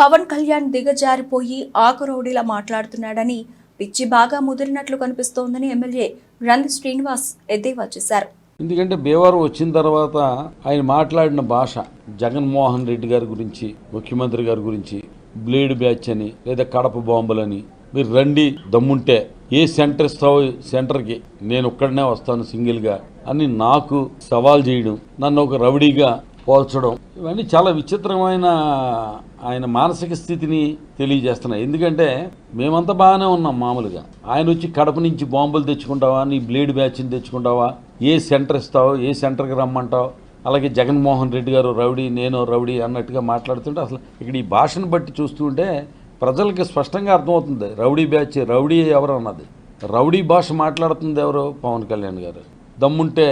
పవన్ కళ్యాణ్ దిగజారిపోయి ఆకురౌడీలా మాట్లాడుతున్నాడని, పిచ్చి బాగా ముదిరినట్లు కనిపిస్తోందని ఎమ్మెల్యే రంది శ్రీనివాస్ ఎద్దేవా చేశారు. ఎందుకంటే భీమవరం వచ్చిన తర్వాత ఆయన మాట్లాడిన భాష జగన్మోహన్ రెడ్డి గారి గురించి, ముఖ్యమంత్రి గారి గురించి, బ్లేడ్ బ్యాచ్ అని లేదా కడప బాంబులని, మీరు రండి దమ్ముంటే ఏ సెంటర్ ఇస్తావో సెంటర్కి నేను ఒక్కడనే వస్తాను సింగిల్గా అని నాకు సవాల్ చేయడం, నన్ను ఒక రౌడీగా పోల్చడం, ఇవన్నీ చాలా విచిత్రమైన ఆయన మానసిక స్థితిని తెలియజేస్తున్నాయి. ఎందుకంటే మేమంతా బాగానే ఉన్నాం మామూలుగా, ఆయన వచ్చి కడప నుంచి బాంబులు తెచ్చుకుంటావా, నీ బ్లేడ్ బ్యాచ్ని తెచ్చుకుంటావా, ఏ సెంటర్ ఇస్తావో ఏ సెంటర్కి రమ్మంటావు, అలాగే జగన్మోహన్ రెడ్డి గారు రౌడీ నేను రౌడీ అన్నట్టుగా మాట్లాడుతుంటే అసలు ఇక్కడ ఈ భాషను బట్టి చూస్తుంటే ప్రజలకి స్పష్టంగా అర్థమవుతుంది రౌడీ బ్యాచ్, రౌడీ ఎవరు అన్నది. రౌడీ భాష మాట్లాడుతుంది ఎవరు? పవన్ కళ్యాణ్ గారు. దమ్ముంటే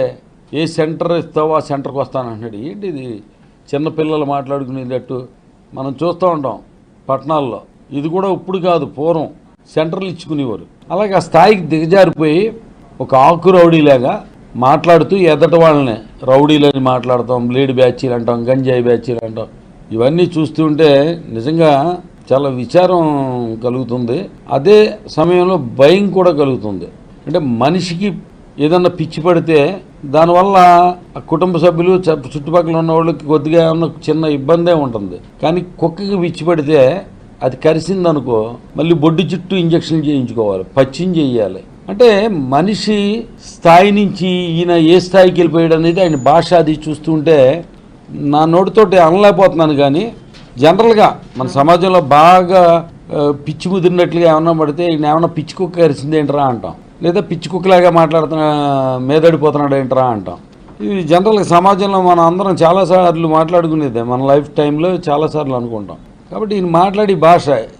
ఏ సెంటర్ ఇస్తావో ఆ సెంటర్కి వస్తానంటున్నాడు. ఏంటి ఇది? చిన్నపిల్లలు మాట్లాడుకునేటట్టు మనం చూస్తూ ఉంటాం పట్టణాల్లో. ఇది కూడా ఇప్పుడు కాదు, పూర్వం సెంటర్లు ఇచ్చుకునేవారు. అలాగే ఆ స్థాయికి దిగజారిపోయి ఒక ఆకు రౌడీలాగా మాట్లాడుతూ ఎదటి వాళ్ళని రౌడీలని మాట్లాడతాం, బ్లేడ్ బ్యాచీలు అంటాం, గంజాయి బ్యాచీలు అంటాం. ఇవన్నీ చూస్తుంటే నిజంగా చాలా విచారం కలుగుతుంది. అదే సమయంలో భయం కూడా కలుగుతుంది. అంటే మనిషికి ఏదన్నా పిచ్చి పడితే దానివల్ల కుటుంబ సభ్యులు చుట్టుపక్కల ఉన్న వాళ్ళకి కొద్దిగా ఏమన్నా చిన్న ఇబ్బందే ఉంటుంది. కానీ కుక్కకి పిచ్చి పడితే అది కరిసిందనుకో మళ్ళీ బొడ్డు చుట్టూ ఇంజక్షన్ చేయించుకోవాలి, పచ్చిం చేయాలి. అంటే మనిషి స్థాయి నుంచి ఈయన ఏ స్థాయికి వెళ్ళిపోయాడు అనేది ఆయన భాష అది చూస్తుంటే నా నోటితోటి అనలేకపోతున్నాను. కానీ జనరల్గా మన సమాజంలో బాగా పిచ్చి ముదిరినట్లుగా ఏమన్నా పడితే ఈయన ఏమన్నా పిచ్చి కుక్క కరిసింది ఏంట్రా అంటాం, లేదా పిచ్చి కుక్కలాగా మాట్లాడుతున్నా మీదడిపోతున్నాడు ఏంట్రా అంటాం. ఇది జనరల్గా సమాజంలో మనం అందరం చాలాసార్లు మాట్లాడుకునేదే, మన లైఫ్ టైంలో చాలాసార్లు అనుకుంటాం. కాబట్టి ఈయన మాట్లాడే భాష